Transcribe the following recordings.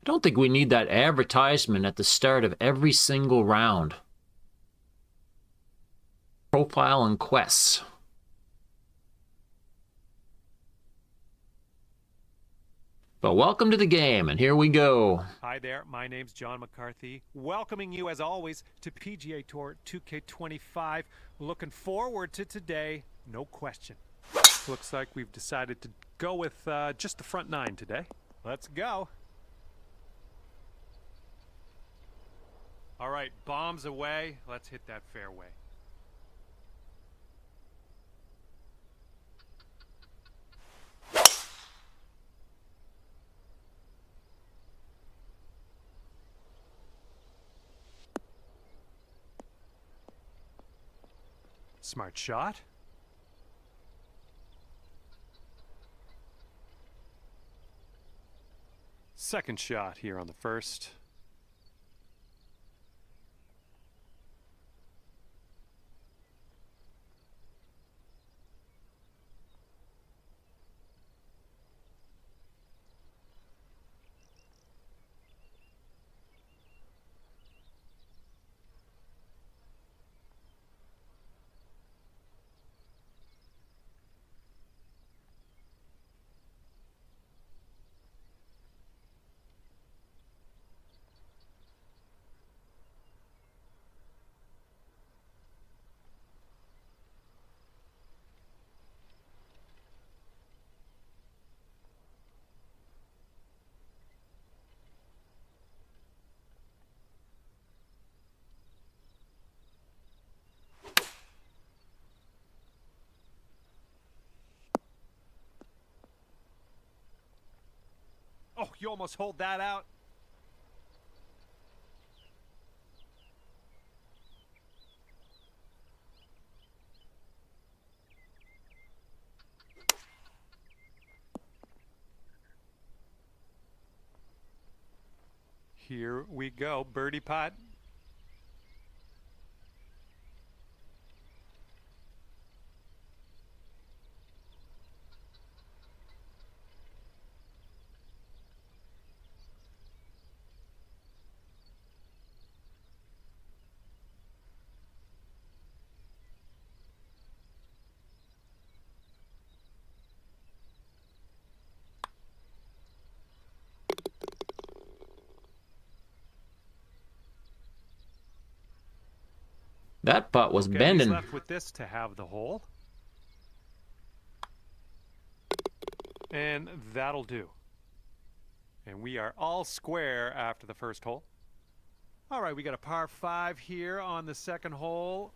I don't think we need that advertisement at the start of every single round. Profile and quests. But welcome to the game, and here we go. Hi there, my name's John McCarthy, welcoming you as always to PGA Tour 2K25. Looking forward to today, no question. Looks like we've decided to go with just the front nine today. Let's go. All right, bombs away. Let's hit that fairway. Smart shot. Second shot here on the first. Oh, you almost hold that out. Here we go, birdie putt. That putt was Okay, bending. he's left with this to have the hole. And that'll do. And we are all square after the first hole. All right, we got a par 5 here on the second hole.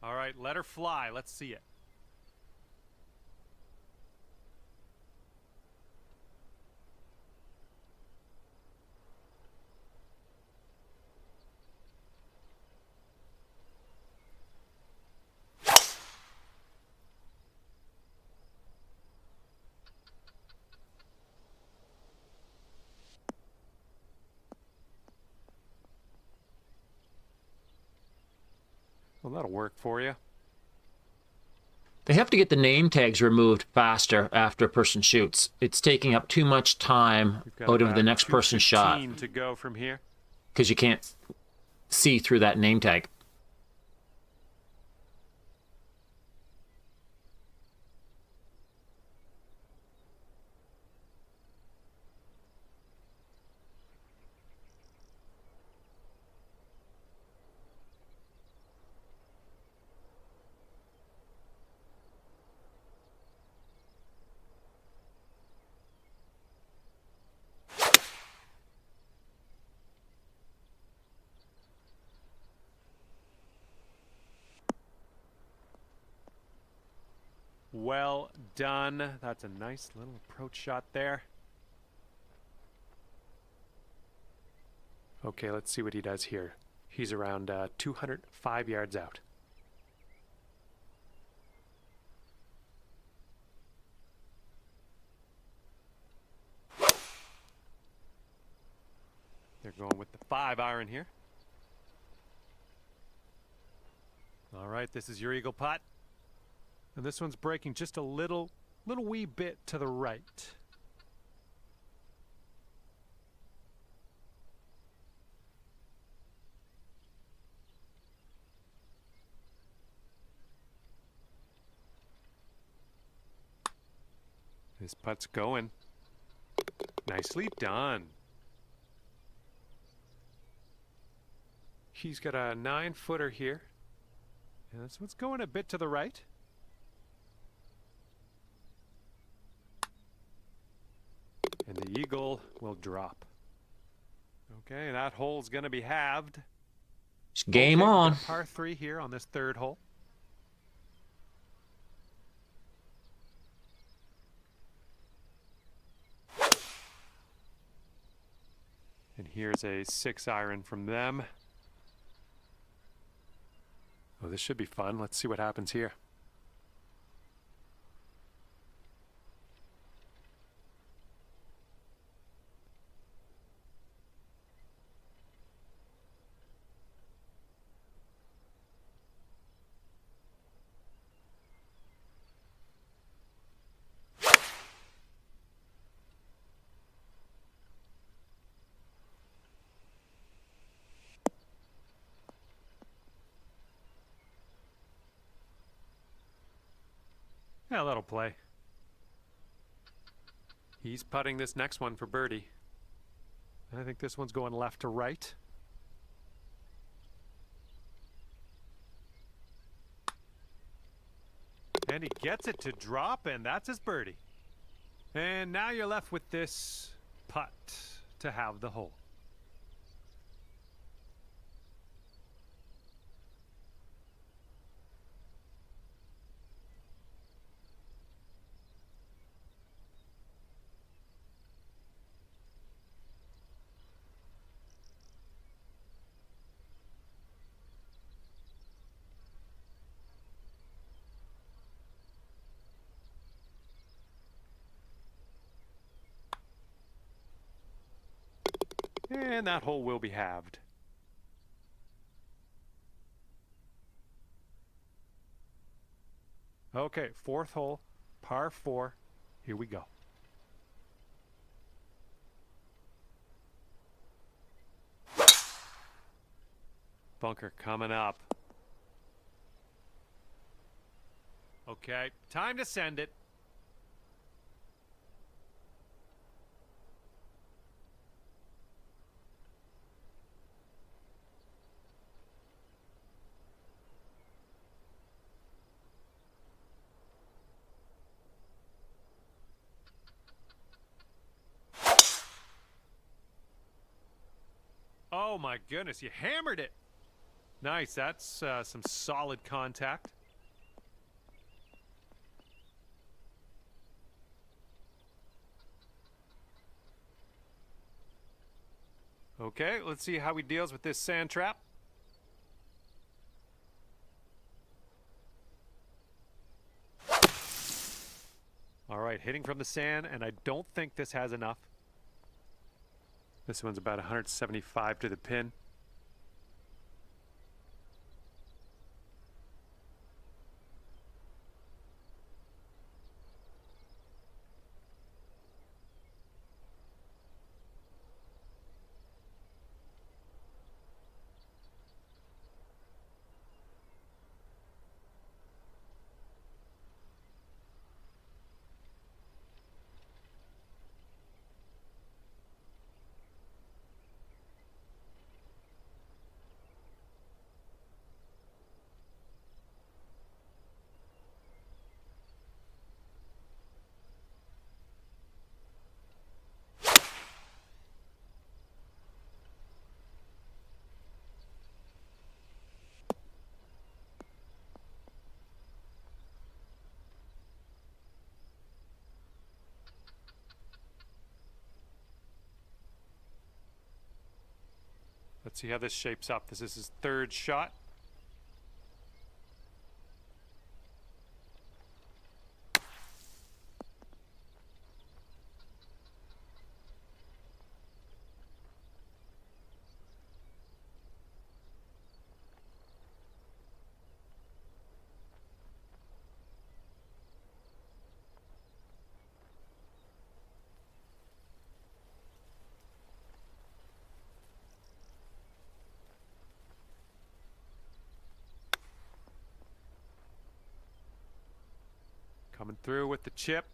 All right, let her fly. Let's see it. Well, that'll work for you. They have to get the name tags removed faster after a person shoots. It's taking up too much time out of the next person's shot to go from here. because you can't see through that name tag. Well done. That's a nice little approach shot there. Okay, let's see what he does here. He's around 205 yards out. They're going with the 5-iron here. All right, this is your eagle putt. And this one's breaking just a little wee bit to the right. This putt's going. Nicely done. He's got a 9-footer here. And this one's going a bit to the right. And the eagle will drop. Okay, that hole's going to be halved. It's game okay, on. We've got a par 3 here on this 3rd hole. And here's a 6-iron from them. Oh, this should be fun. Let's see what happens here. Yeah, that'll play. He's putting this next one for birdie. I think this one's going left to right. And he gets it to drop, and that's his birdie. And now you're left with this putt to have the hole. And that hole will be halved. Okay, 4th hole, par 4. Here we go. Bunker coming up. Okay, time to send it. Oh my goodness, you hammered it. Nice, that's some solid contact. Okay, let's see how he deals with this sand trap. All right, hitting from the sand, and I don't think this has enough. This one's about 175 to the pin. Let's see how this shapes up. This is his 3rd shot. Coming through with the chip.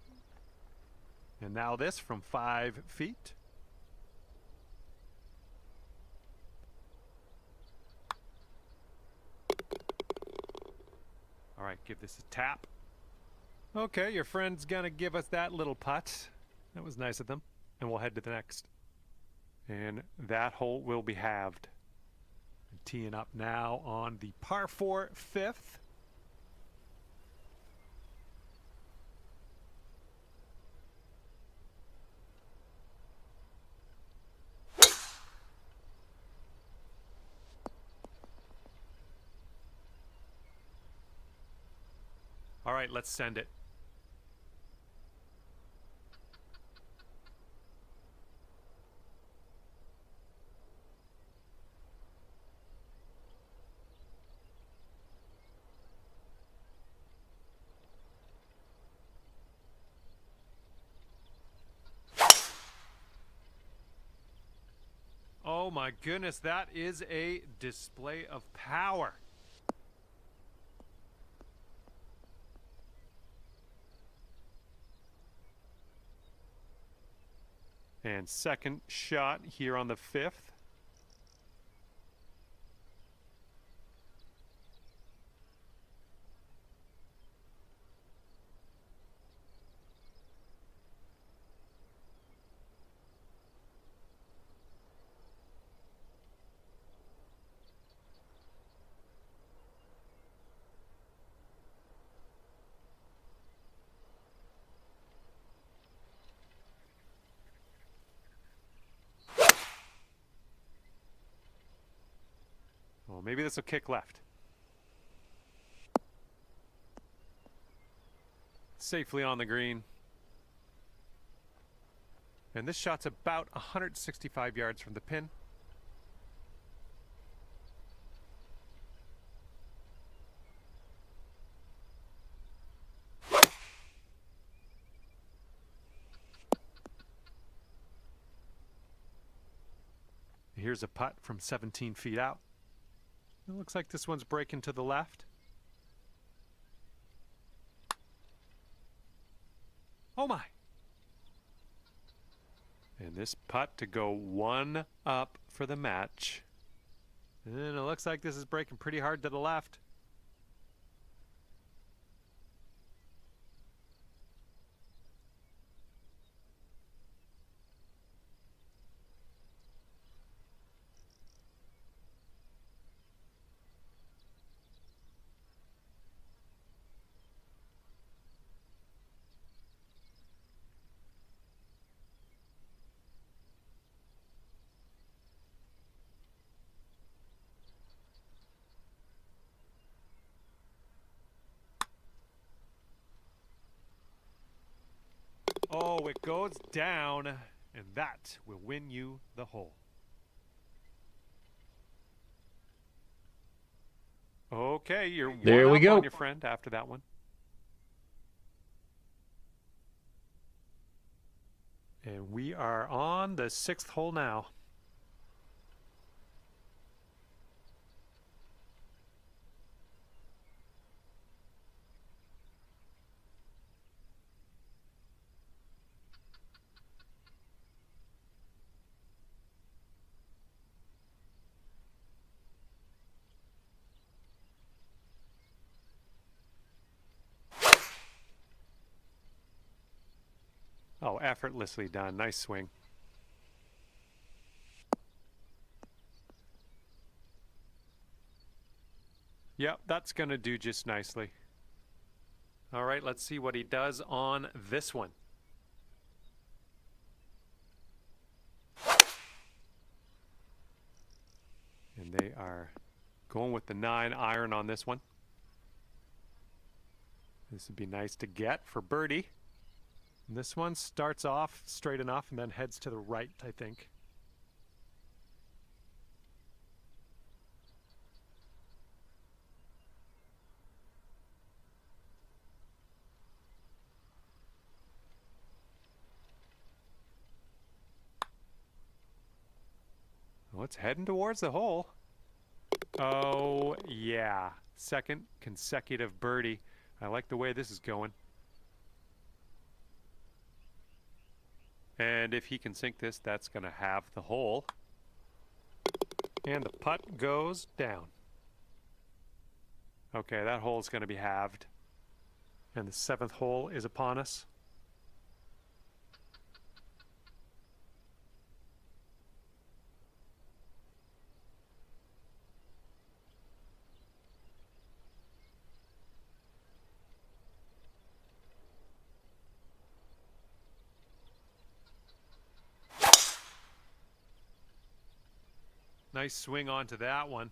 And now this from 5 feet. All right, give this a tap. Okay, your friend's gonna give us that little putt. That was nice of them. And we'll head to the next. And that hole will be halved. And teeing up now on the par 4 fifth. All right, let's send it. Oh my goodness, that is a display of power. And second shot here on the 5th. Well, maybe this will kick left. Safely on the green. And this shot's about 165 yards from the pin. Here's a putt from 17 feet out. It looks like this one's breaking to the left. Oh my! And this putt to go 1 up for the match. And it looks like this is breaking pretty hard to the left. Oh, it goes down, and that will win you the hole. Okay, you're There one we up go. on your friend after that one. And we are on the 6th hole now. Oh, effortlessly done. Nice swing. Yep, that's going to do just nicely. All right, let's see what he does on this one. And they are going with the 9 iron on this one. This would be nice to get for birdie. And this one starts off straight enough and then heads to the right, I think. Well, it's heading towards the hole. Oh, yeah. Second consecutive birdie. I like the way this is going. And if he can sink this, that's going to have the hole. And the putt goes down. Okay, that hole is going to be halved. And the 7th hole is upon us. Nice swing onto that one.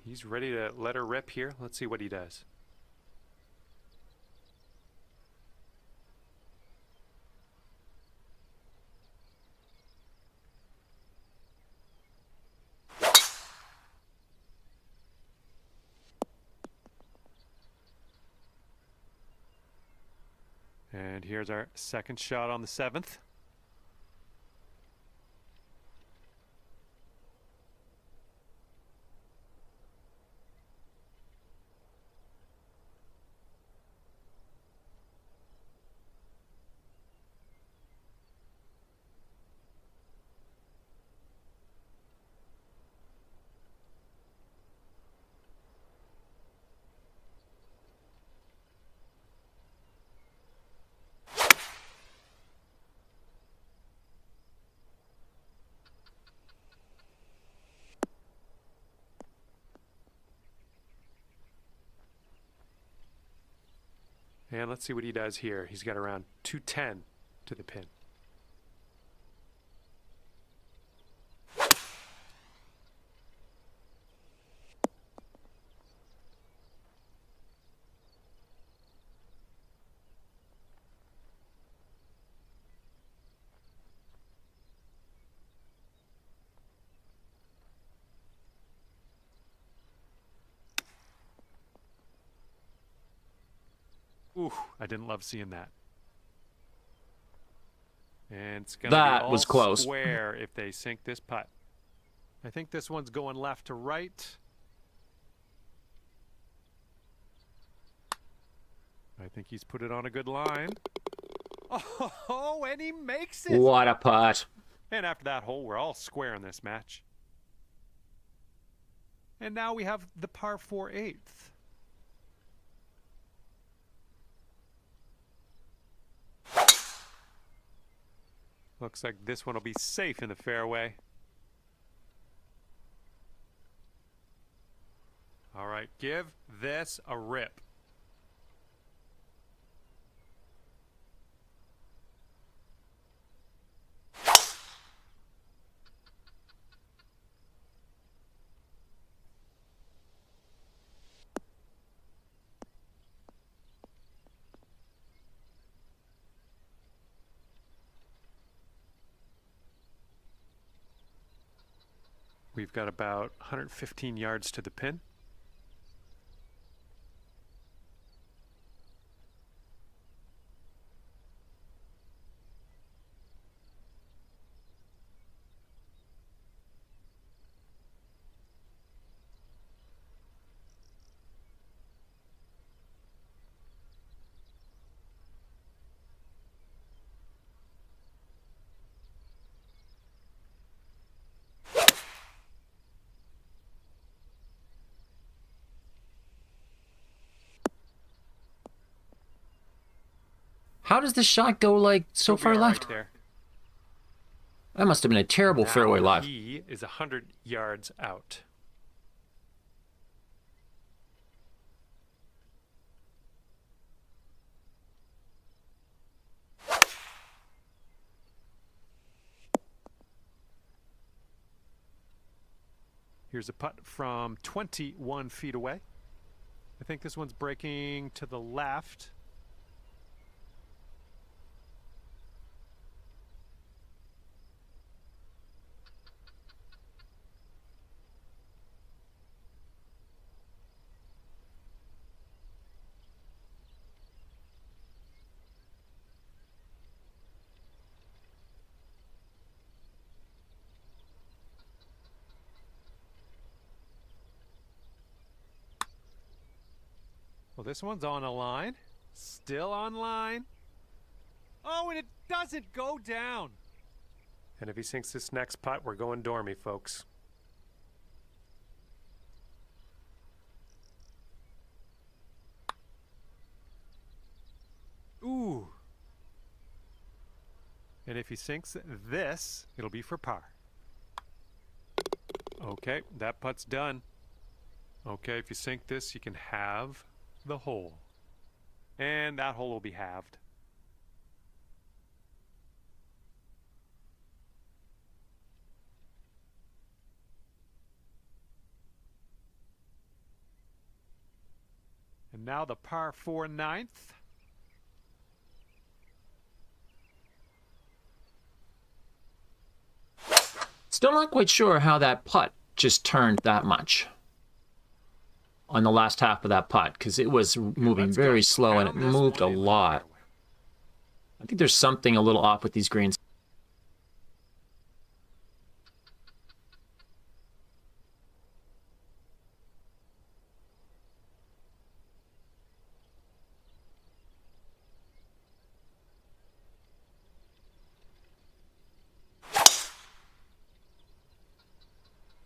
He's ready to let her rip here. Let's see what he does. And here's our second shot on the 7th. And let's see what he does here. He's got around 210 to the pin. Ooh, I didn't love seeing that. And it's going to be all was close. square if they sink this putt. I think this one's going left to right. I think he's put it on a good line. Oh, and he makes it. What a putt. And after that hole, we're all square in this match. And now we have the par 4 8th. Looks like this one will be safe in the fairway. All right, give this a rip. We've got about 115 yards to the pin. How does this shot go like so He'll be far all left? right there. That must have been a terrible Now fairway lie. he is 100 yards out. Here's a putt from 21 feet away. I think this one's breaking to the left. this one's on a line. Still on line. Oh, and it doesn't go down. And if he sinks this next putt, we're going dormy, folks. Ooh. And if he sinks this, it'll be for par. Okay, that putt's done. Okay, if you sink this, you can have the hole. And that hole will be halved. And now the par 4 ninth. Still not quite sure how that putt just turned that much on the last half of that putt, because it was moving very slow and it moved a lot. I think there's something a little off with these greens.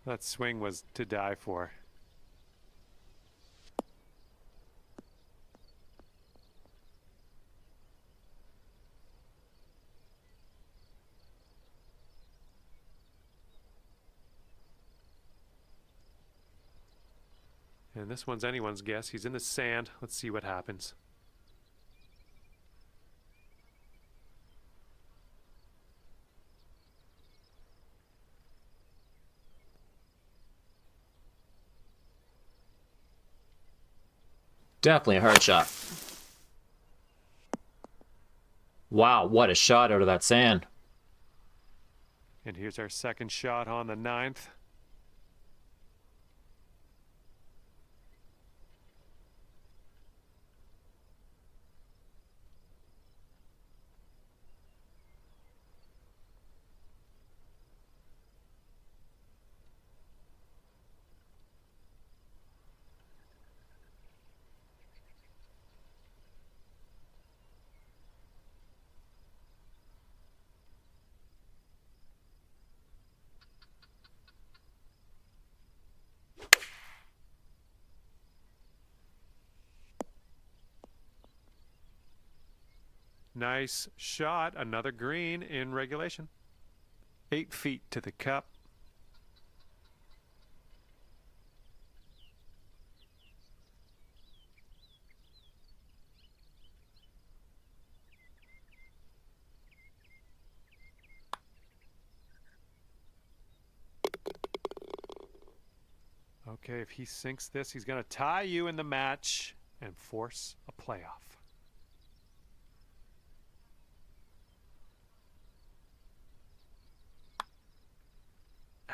That swing was to die for. And this one's anyone's guess. He's in the sand. Let's see what happens. Definitely a hard shot. Wow, what a shot out of that sand. And here's our second shot on the 9th. Nice shot. Another green in regulation. 8 feet to the cup. Okay, if he sinks this, he's going to tie you in the match and force a playoff.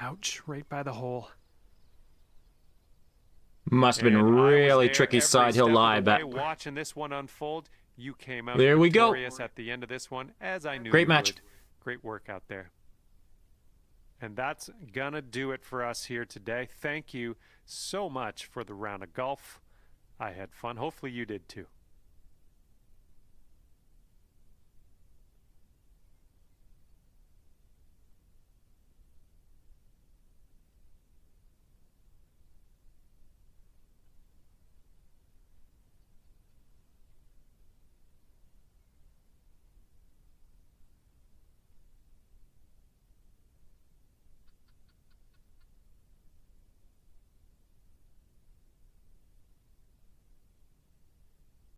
Ouch, right by the hole. Must have been And really tricky side hill lie, but watching this one unfold, you came out there we go. victorious at the end of this one, as I knew Great you match. would. Great work out there. And that's gonna do it for us here today. Thank you so much for the round of golf. I had fun. Hopefully you did too.